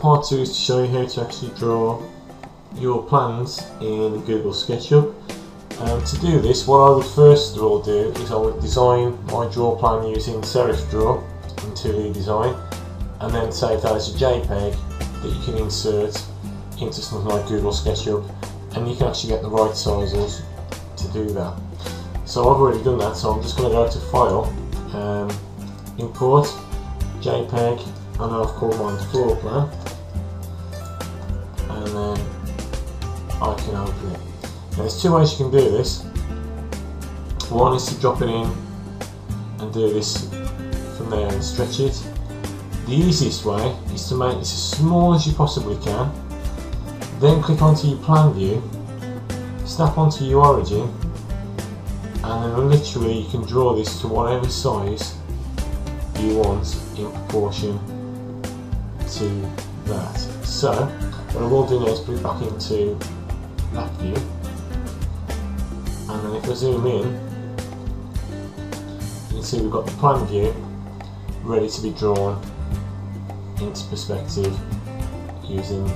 part 2 is to show you how to actually draw your plans in Google SketchUp. To do this, what I would first of all do is I would design my draw plan using Serif Draw in 2D Design, and then save that as a JPEG that you can insert into something like Google SketchUp, and you can actually get the right sizes to do that. So I've already done that, so I'm just going to go to File, Import, JPEG, and I've called mine Floor Plan, and then I can open it. Now there's two ways you can do this. One is to drop it in and do this from there and stretch it. The easiest way is to make this as small as you possibly can, then click onto your plan view, snap onto your origin, and then literally you can draw this to whatever size you want in proportion to that. So what I will do now is put it back into that view, and then if I zoom in, you can see we've got the plan view ready to be drawn into perspective using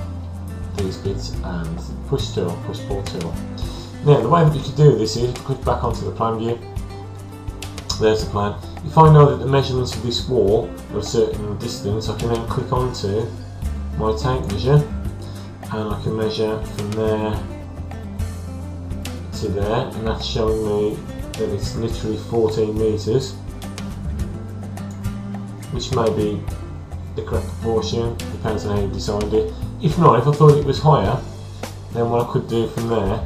these bits and push pull tool. Now the way that you could do this is click back onto the plan view. There's the plan. If I know that the measurements of this wall are a certain distance, I can then click onto my tape measure, and I can measure from there to there, and that's showing me that it's literally 14 metres, which may be the correct proportion, depends on how you designed it. If not, if I thought it was higher, then what I could do from there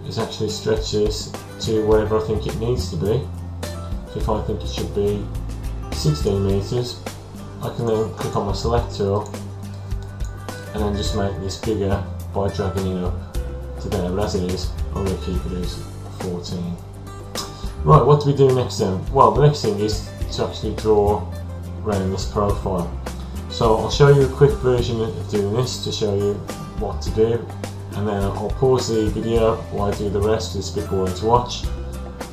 is actually stretch this to wherever I think it needs to be. So if I think it should be 16 metres, I can then click on my select tool and then just make this bigger by dragging it up to there, but as it is, I'm going to keep it as 14. Right, what do we do next then? Well, the next thing is to actually draw around this profile. So I'll show you a quick version of doing this to show you what to do, and then I'll pause the video while I do the rest, because it's a bit boring to watch,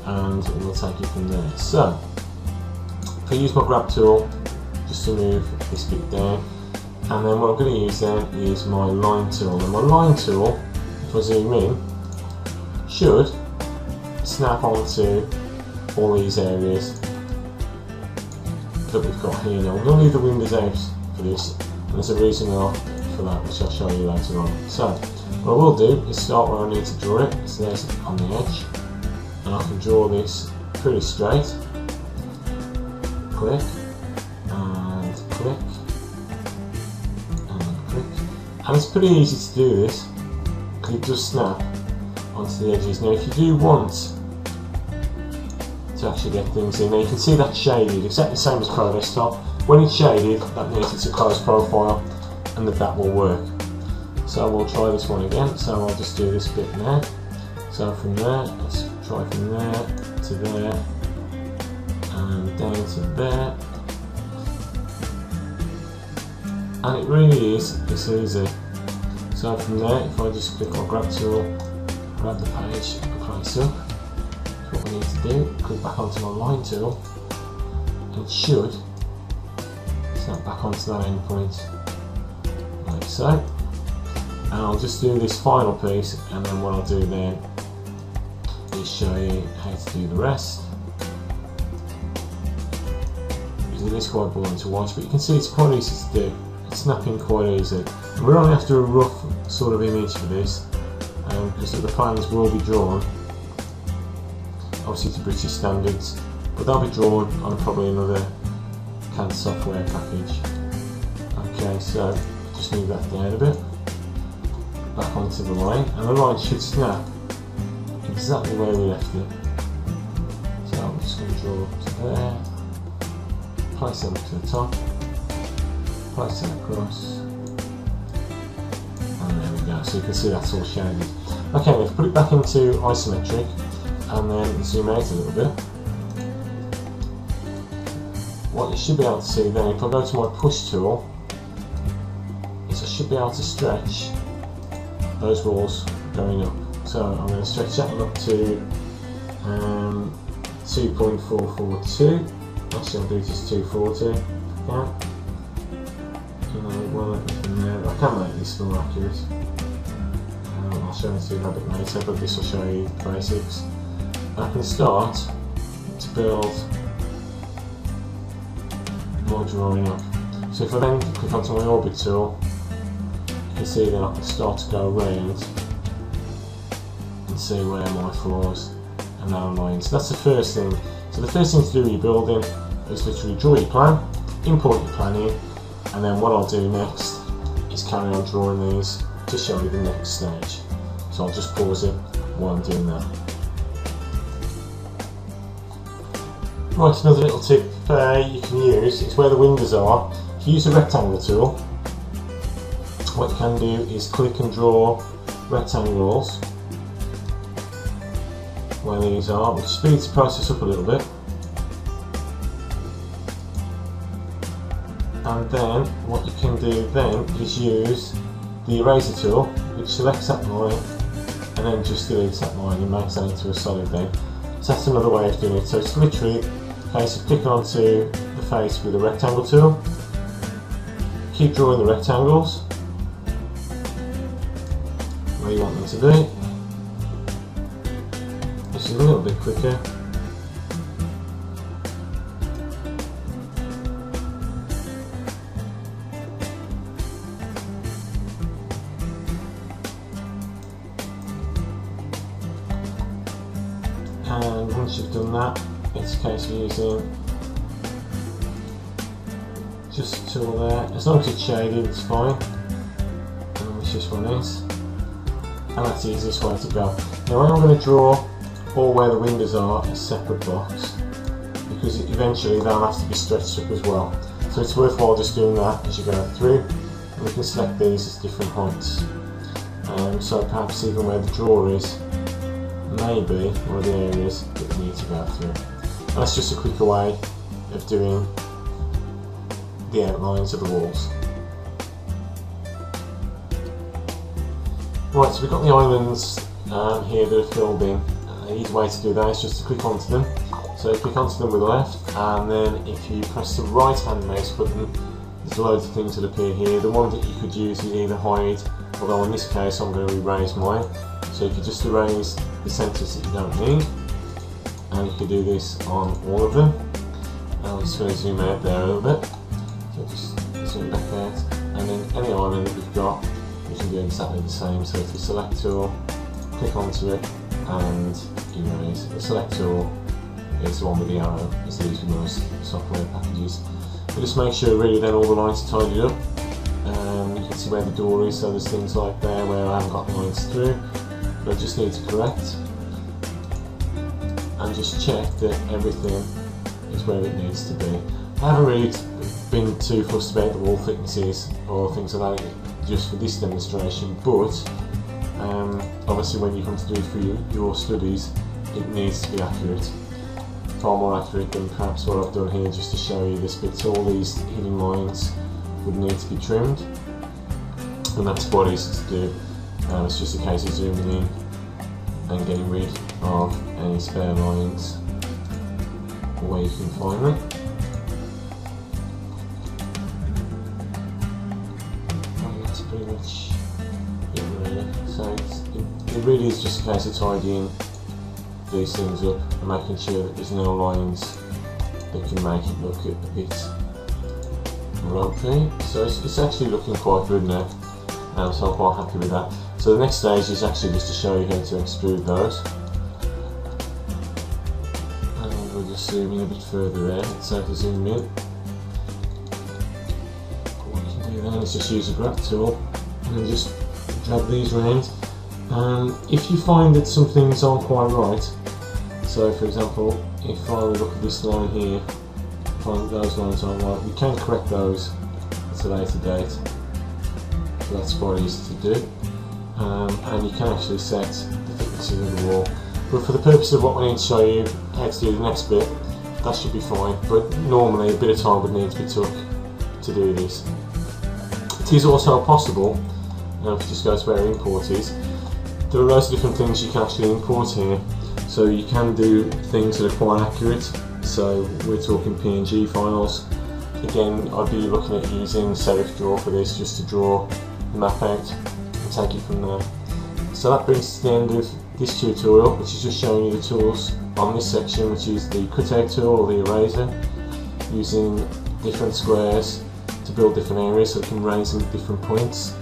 and we'll take it from there. So if I use my grab tool just to move this bit down, and then what I'm going to use then is my line tool. And my line tool, if I zoom in, should snap onto all these areas that we've got here. Now we're going to leave the windows out for this, and there's a reason for that which I'll show you later on. So what I will do is start where I need to draw it, so there's on the edge, and I can draw this pretty straight. Click, and click, and click, and it's pretty easy to do this because it does snap onto the edges. Now if you do want to actually get things in, now you can see that's shaded, exactly the same as Pro Desktop. When it's shaded, that means it's a closed profile and that will work. So we'll try this one again, so I'll just do this bit now. So from there, let's try from there to there, and down to there. And it really is this easy. So from there, if I just click on grab tool, grab the page and place up, what we need to do, click back onto my line tool, and it should snap back onto that end point, like so. And I'll just do this final piece, and then what I'll do then is show you how to do the rest. It is quite boring to watch, but you can see it's quite easy to do. It's snapping quite easy. And we're only after a rough sort of image for this, because the plans will be drawn obviously to British standards, but they'll be drawn on probably another CAD software package. Okay, so just move that down a bit, back onto the line, and the line should snap exactly where we left it. So I'm just going to draw up to there, place it up to the top, place it across, and there we go. So you can see that's all shaded. Okay, let's put it back into isometric, and then zoom out a little bit. What you should be able to see then, if I go to my push tool, is I should be able to stretch those walls going up. So I'm going to stretch that one up to 2.442. Actually I'll do just 240. Yeah. And then one from there I I can make this more accurate. I'll show you a bit later, but this will show you the basics. I can start to build my drawing up. So if I then click onto my orbit tool, you can see that I can start to go around and see where my flaws are now lying. So that's the first thing. So the first thing to do when you're building is literally draw your plan, import your plan in, and then what I'll do next is carry on drawing these to show you the next stage. So I'll just pause it while I'm doing that. Right, another little tip you can use is where the windows are. If you use the rectangle tool, what you can do is click and draw rectangles where these are, which speeds the process up a little bit. And then what you can do then is use the eraser tool, which selects that line and then just deletes that line and makes that into a solid then. So that's another way of doing it. So it's literally a case of clicking onto the face with the rectangle tool, keep drawing the rectangles where you want them to be. This is a little bit quicker. And once you've done that, it's a case of using just a tool there. As long as it's shaded, it's fine. And which this one is. And that's the easiest way to go. Now I'm going to draw all where the windows are a separate box, because eventually they'll have to be stretched up as well. So it's worthwhile just doing that as you go through. And we can select these as different heights. So perhaps even where the drawer is, maybe one of the areas that we need to go through. And that's just a quicker way of doing the outlines of the walls. Right, so we've got the islands here that are filled in. The easy way to do that is just to click onto them. So click onto them with the left, and then if you press the right hand mouse button, there's loads of things that appear here. The one that you could use is either hide, although in this case I'm going to erase mine. So you could just erase the centres that you don't need, and you can do this on all of them. I'm just going to zoom out there a little bit, so just zoom back out, and then any island that we've got, we can do exactly the same. So if you select tool, click onto it and erase. The select tool is the one with the arrow, it's used with most software packages. But just make sure really then all the lines are tidied up. You can see where the door is, so there's things like there where I haven't got lines through. But I just need to correct and just check that everything is where it needs to be. I haven't really been too fussed about the wall thicknesses or things like that just for this demonstration, but obviously when you come to do it for your studies, it needs to be accurate. Far more accurate than perhaps what I've done here just to show you this bit. So all these hidden lines would need to be trimmed, and that's quite easy to do. It's just a case of zooming in and getting rid of any spare lines where you can find them. And that's pretty much it really. So it really is just a case of tidying these things up and making sure that there's no lines that can make it look a bit ropey. So it's actually looking quite good now, so I'm quite happy with that. So the next stage is actually just to show you how to extrude those. And we'll just zoom in a bit further there. So to zoom in, what you can do then is just use a grab tool and then just drag these around. If you find that some things aren't quite right, so for example, if I look at this line here, find those lines aren't right, we can correct those at a later date. So that's quite easy to do. And you can actually set the thicknesses of the wall. But for the purpose of what we need to show you how to do the next bit, that should be fine. But normally a bit of time would need to be took to do this. It is also possible, if you just go to where import is, there are loads of different things you can actually import here. So you can do things that are quite accurate. So we're talking PNG files. Again, I'd be looking at using Serif Draw for this, just to draw the map out and take it from there. So that brings us to the end of this tutorial, which is just showing you the tools on this section, which is the cutout tool or the eraser, using different squares to build different areas so we can raise them at different points.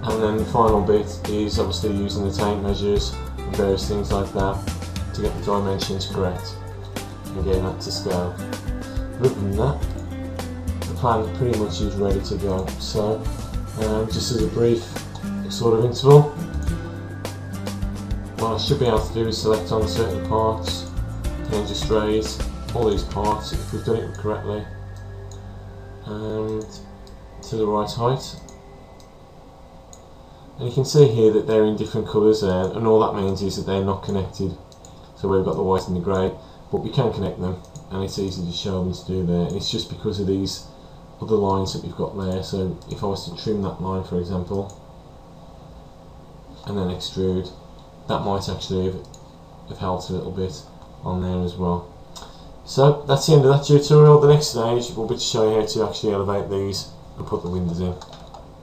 And then the final bit is obviously using the tape measures and various things like that to get the dimensions correct and getting that to scale. Other than that, the plan pretty much is ready to go. So just as a brief sort of interval, what I should be able to do is select on certain parts and just raise all these parts if we've done it correctly and to the right height. And you can see here that they're in different colours there, and all that means is that they're not connected. So we've got the white and the grey, but we can connect them, and it's easy to show them to do there. And it's just because of these other lines that we've got there. So if I was to trim that line, for example, and then extrude, that might actually have helped a little bit on there as well. So that's the end of that tutorial. The next stage will be to show you how to actually elevate these and put the windows in.